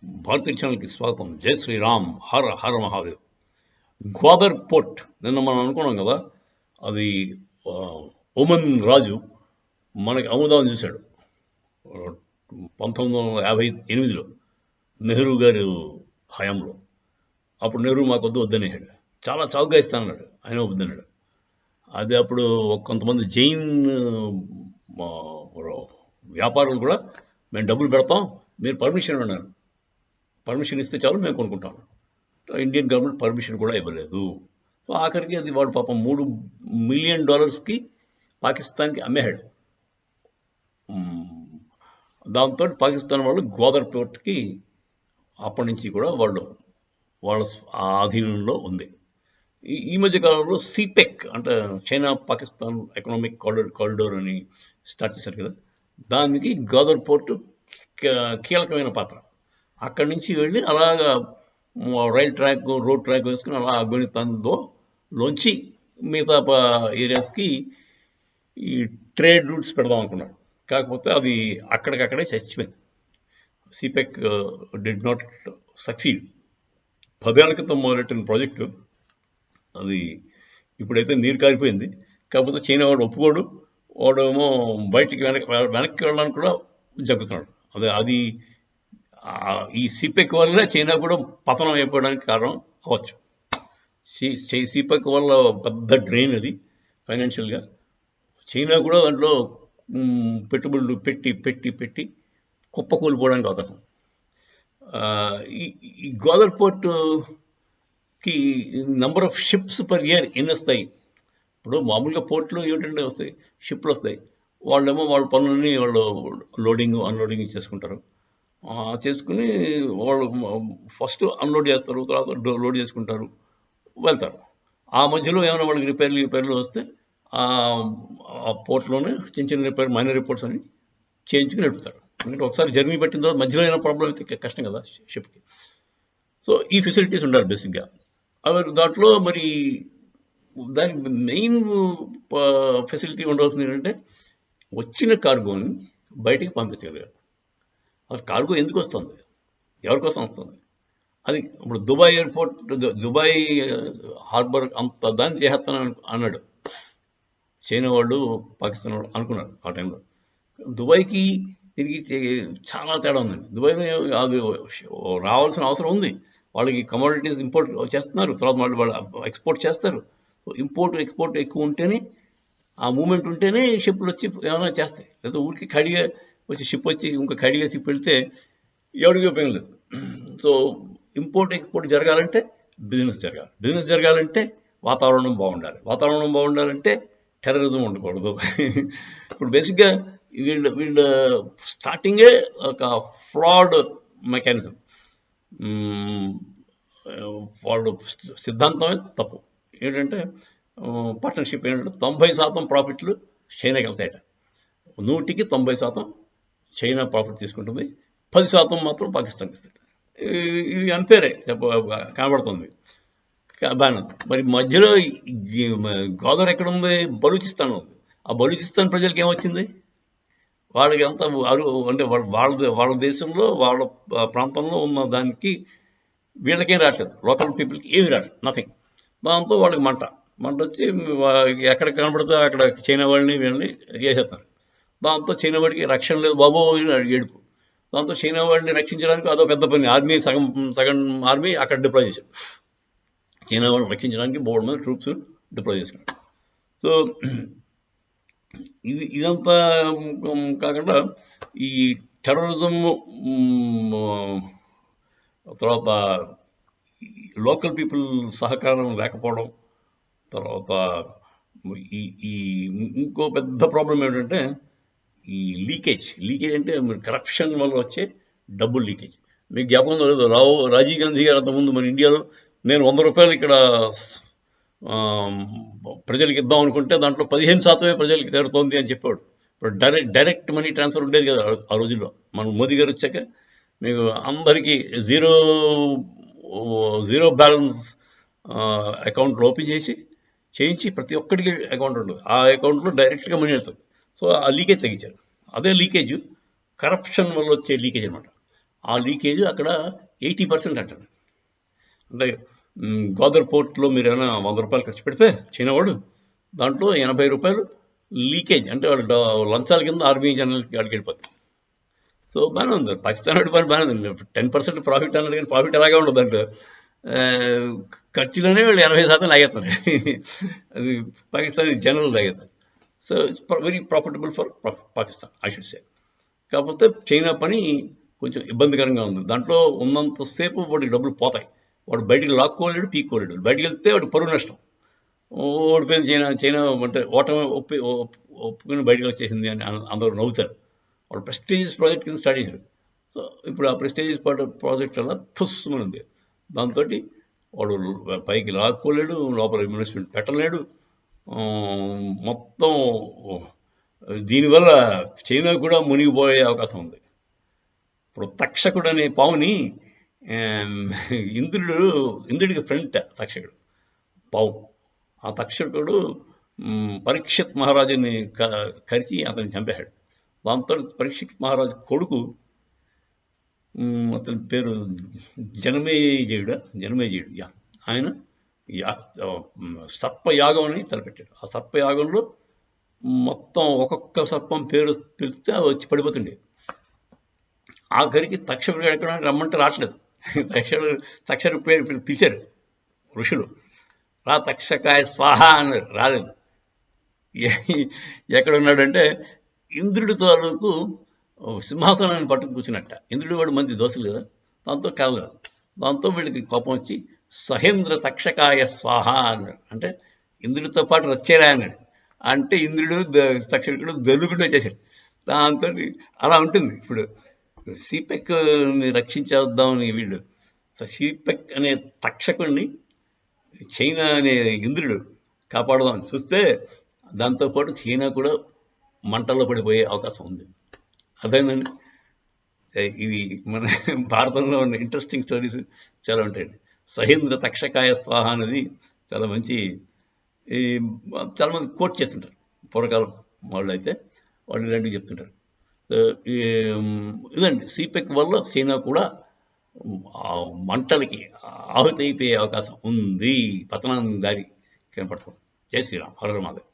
భారతీయ ఛానల్కి స్వాగతం. జై శ్రీరామ్, హర హర మహాదేవ్. గ్వాదర్ పోర్ట్ నిన్న మనం అనుకున్నాం కదా, అది ఒమన్ రాజు మనకి అముదాన్ని చూశాడు 1958లో నెహ్రూ గారి హయాంలో. అప్పుడు నెహ్రూ మాకు వద్దనేసాడు, చాలా చౌకగా ఇస్తానన్నాడు, ఆయన వద్దన్నాడు. అది అప్పుడు కొంతమంది జైన్ వ్యాపారులు కూడా మేము డబ్బులు పెడతాం, మీరు పర్మిషన్ అన్నారు. పర్మిషన్ ఇస్తే చాలు మేము కొనుక్కుంటాం. ఇండియన్ గవర్నమెంట్ పర్మిషన్ కూడా ఇవ్వలేదు. సో ఆఖరికి అది వాడు పాపం $3 మిలియన్ పాకిస్తాన్కి అమ్మేశాడు. దాంతో పాకిస్తాన్ వాళ్ళు గ్వాదర్ పోర్ట్కి అప్పటి నుంచి కూడా వాళ్ళ ఆధీనంలో ఉంది. ఈ మధ్య కాలంలో సిపెక్ అంటే చైనా పాకిస్తాన్ ఎకనామిక్ కారిడోర్ అని స్టార్ట్ చేశారు కదా, దానికి గ్వాదర్ పోర్టు కీలకమైన పాత్ర. అక్కడి నుంచి వెళ్ళి అలాగా రైల్ ట్రాక్, రోడ్ ట్రాక్ వేసుకుని అలా ఆఫ్ఘనిస్తాన్లోంచి మిగతా ఏరియాస్కి ఈ ట్రేడ్ రూట్స్ పెడదాం అనుకున్నాడు. కాకపోతే అది అక్కడికక్కడే చచ్చిపోయింది. సిపెక్ డిడ్ నాట్ సక్సీడ్. 10 ఏళ్ల క్రితం మొదలెట్టిన ప్రాజెక్టు అది ఇప్పుడైతే నీరు కారిపోయింది. కాకపోతే చైనా వాడు ఒప్పుకోడు, వాడేమో బయటికి వెనక్కి వెళ్ళడానికి కూడా జగ్గుతున్నాడు. అది ఈ సిపెక్ వల్ల చైనా కూడా పతనం అయిపోవడానికి కారణం అవ్వచ్చు. సిపెక్ వల్ల పెద్ద డ్రైన్ అది ఫైనాన్షియల్గా. చైనా కూడా దాంట్లో పెట్టుబడులు పెట్టి పెట్టి పెట్టి కుప్పకూలిపోవడానికి అవకాశం. ఈ గ్వాదర్ పోర్టుకి number of ships per year ఎన్ని వస్తాయి? ఇప్పుడు మామూలుగా పోర్ట్లు ఏమిటంటే వస్తాయి, షిప్లు వస్తాయి. వాళ్ళేమో వాళ్ళ పనులని వాళ్ళు లోడింగ్ అన్లోడింగ్ చేసుకుంటారు. చేసుకుని వాళ్ళు ఫస్ట్ అన్లోడ్ చేస్తారు, తర్వాత లోడ్ చేసుకుంటారు, వెళ్తారు. ఆ మధ్యలో ఏమైనా వాళ్ళకి రిపేర్లు వస్తే ఆ పోర్ట్లోనే చిన్న చిన్న మైనర్ రిపోర్ట్స్ అని చేయించుకుని నడుపుతారు. ఎందుకంటే ఒకసారి జర్నీ పెట్టిన తర్వాత మధ్యలో అయినా ప్రాబ్లం అయితే కష్టం కదా షిప్కి. సో ఈ ఫెసిలిటీస్ ఉండాలి బేసిక్గా. అవి దాంట్లో మరి దానికి మెయిన్ ఫెసిలిటీ ఉండవలసింది ఏంటంటే వచ్చిన కార్గోని బయటికి పంపించగలిగారు. అసలు కార్గో ఎందుకు వస్తుంది, ఎవరికోసం వస్తుంది? అది ఇప్పుడు దుబాయ్ ఎయిర్పోర్ట్, దుబాయ్ హార్బర్ అంత దాన్ని చేస్తాను అన్నాడు చైనా వాళ్ళు, పాకిస్తాన్ వాళ్ళు అనుకున్నారు ఆ టైంలో. దుబాయ్కి తిరిగి చాలా తేడా ఉందండి. దుబాయ్లో అది రావాల్సిన అవసరం ఉంది. వాళ్ళకి కమోడిటీస్ ఇంపోర్ట్ చేస్తున్నారు, తర్వాత వాళ్ళు ఎక్స్పోర్ట్ చేస్తారు. ఇంపోర్ట్ ఎక్స్పోర్ట్ ఎక్కువ ఉంటేనే, ఆ మూమెంట్ ఉంటేనే షిప్లు వచ్చి ఏమైనా చేస్తాయి. లేదా ఊరికి ఖాళీగా వచ్చి షిప్ వచ్చి ఇంకా ఖాళీగా షిప్ వెళ్తే ఎవరికి ఉపయోగం లేదు. సో ఇంపోర్ట్ ఎక్స్పోర్ట్ జరగాలంటే బిజినెస్ జరగాలి. బిజినెస్ జరగాలంటే వాతావరణం బాగుండాలంటే టెర్రరిజం ఉండకూడదు. ఇప్పుడు బేసిక్గా వీళ్ళ స్టార్టింగే ఒక ఫ్రాడ్ మెకానిజం. వాళ్ళు సిద్ధాంతమే తప్పు. ఏంటంటే పార్ట్నర్షిప్ ఏంటంటే 90% ప్రాఫిట్లు చైనాకి వెళ్తాయట. 100కి 90% చైనా ప్రాఫిట్ తీసుకుంటుంది, 10% మాత్రం పాకిస్తాన్కి ఇస్తుంది. ఇది అన్ఫేరే కనబడుతుంది. బాగా మరి మధ్యలో గోదావరి ఎక్కడ ఉంది? బలూచిస్తాన్ ఉంది. ఆ బలూచిస్తాన్ ప్రజలకి ఏమొచ్చింది? వాళ్ళకి అంత అంటే వాళ్ళ దేశంలో వాళ్ళ ప్రాంతంలో ఉన్న దానికి వీళ్ళకేం రావట్లేదు, లోకల్ పీపుల్కి ఏమి రావట్లేదు, నథింగ్. దాంతో వాళ్ళకి మంట వచ్చి ఎక్కడ కనబడితే అక్కడ చైనా వాళ్ళని వీళ్ళని వేసేస్తారు. దాంతో చైనా వాడికి రక్షణ లేదు బాబో ఏడుపు. దాంతో చైనా వాడిని రక్షించడానికి అదో పెద్ద పని. ఆర్మీ సగం ఆర్మీ అక్కడ డిప్లాయ్ చేశారు. చైనా వాళ్ళని రక్షించడానికి బోర్డు మీద ట్రూప్స్ డిప్లాయ్ చేసుకున్నాడు. సో ఇదంతా కాకుండా ఈ టెర్రరిజం, తర్వాత లోకల్ పీపుల్ సహకారం లేకపోవడం, తర్వాత ఈ ఇంకో పెద్ద ప్రాబ్లం ఏంటంటే ఈ లీకేజ్ అంటే కరప్షన్ వల్ల వచ్చే డబ్బులు లీకేజ్. మీకు జ్ఞాపకం లేదు, రాజీవ్ గాంధీ గారు అంతకుముందు మన ఇండియాలో నేను ₹100 ఇక్కడ ప్రజలకు ఇద్దాం అనుకుంటే దాంట్లో 15% ప్రజలకి చేరుతోంది అని చెప్పాడు. ఇప్పుడు డైరెక్ట్ మనీ ట్రాన్స్ఫర్ ఉండేది కదా ఆ రోజుల్లో. మన మోదీ గారు వచ్చాక మీకు అందరికీ జీరో బ్యాలెన్స్ అకౌంట్లు ఓపెన్ చేయించి ప్రతి ఒక్కరికి అకౌంట్ ఉండదు. ఆ అకౌంట్లో డైరెక్ట్గా మనీ వెళ్తుంది. సో ఆ లీకేజ్ తగ్గించారు. అదే లీకేజ్ కరప్షన్ వల్ల వచ్చే లీకేజ్ అనమాట. ఆ లీకేజ్ అక్కడ 80% అంటాడు. అంటే గోదర్ పోర్ట్లో మీరు ఏమైనా 100 రూపాయలు ఖర్చు పెడితే చైనావాడు దాంట్లో 80 రూపాయలు లీకేజ్, అంటే వాడు లంచాల కింద ఆర్మీ జనరల్కి గాడికి వెళ్ళిపోతుంది. సో బాగానే ఉంది, పాకిస్తాన్ వాడి పని బాగానే ఉంది. 10% ప్రాఫిట్ అన్నాడు కానీ ప్రాఫిట్ ఎలాగే ఉండదు దాంట్లో. ఖర్చులోనే వాళ్ళు 80% లాగేస్తారు. అది పాకిస్తాన్ జనరల్ లాగేస్తారు. So it's very profitable for Pakistan I should say. కాకపోతే చైనా పని కొంచెం ఇబ్బందికరంగా ఉంది. దాంట్లో ఉన్నంతసేపు వాడికి డబ్బులు పోతాయి. వాడు బయటికి లాక్కోలేడు, పీక్కోలేడు. బయటికి వెళ్తే వాడు పరువు నష్టం. ఓడిపోయింది చైనా అంటే ఓటమి ఒప్పుకుని బయటకు వచ్చేసింది అని అందరూ నవ్వుతారు. వాడు ప్రెస్టీజియస్ ప్రాజెక్ట్ కింద స్టార్ట్ చేశారు. సో ఇప్పుడు ఆ ప్రెస్టీజియస్ ప్రాజెక్ట్ వల్ల తుస్సుమని ఉంది. దాంతో వాడు పైకి లాక్కోలేడు, లోపల ఇన్వెస్ట్మెంట్ పెట్టలేడు. మొత్తం దీనివల్ల చైనా కూడా మునిగిపోయే అవకాశం ఉంది. ఇప్పుడు తక్షకుడు అనే పావుని ఇంద్రుడికి ఫ్రెండ్ తక్షకుడు పావు. ఆ తక్షకుడు పరీక్షిత్ మహారాజుని కరిచి అతన్ని చంపేశాడు. దాంతో పరీక్షిత్ మహారాజు కొడుకు, అతని పేరు జనమేజయుడు, ఆయన సర్పయాగం అని తలపెట్టాడు. ఆ సర్పయాగంలో మొత్తం ఒక్కొక్క సర్పం పేరు పిలిస్తే వచ్చి పడిపోతుండే. ఆఖరికి తక్షకుడు ఎక్కడ రమ్మంటే రావట్లేదు. తక్షకుడు పేరు పిలిచారు ఋషులు, రా తక్షకాయ స్వాహ అన్నారు, రాలేదు. ఎక్కడున్నాడంటే ఇంద్రుడి తాలూకు సింహాసనాన్ని పట్టుకు కూర్చున్నట్ట. ఇంద్రుడు వాడు మంచి దోశలు కదా, దాంతో కాదు. దాంతో వీళ్ళకి కోపం వచ్చి సహేంద్ర తక్షకాయ స్వాహ అన్నాడు. అంటే ఇంద్రుడితో పాటు వచ్చేరా అన్నాడు. అంటే ఇంద్రుడు తక్షకుడు దొల్లుకుంటూ వచ్చేసాడు. దాంతో అలా ఉంటుంది. ఇప్పుడు సిపెక్ని రక్షించేద్దామని వీళ్ళు సిపెక్ అనే తక్షకుడిని చైనా అనే ఇంద్రుడు కాపాడదామని చూస్తే దాంతోపాటు చైనా కూడా మంటల్లో పడిపోయే అవకాశం ఉంది. అర్థమైందండి. ఇది మన భారతంలో ఉన్న ఇంట్రెస్టింగ్ స్టోరీస్ చాలా ఉంటాయండి. సహేంద్ర తక్షకాయ స్వాహ అనేది చాలా మంచి, చాలామంది కోట్ చేస్తుంటారు. పూర్వకాలం వాళ్ళు అయితే వాళ్ళు ఇలాంటివి చెప్తుంటారు. ఇదండి, సిపెక్ వల్ల చైనా కూడా మంటలకి ఆహుతి అయిపోయే అవకాశం ఉంది. పతనాన్ని దారి కనపడుతుంది. జై శ్రీరామ్, హర హర మహాదేవ్.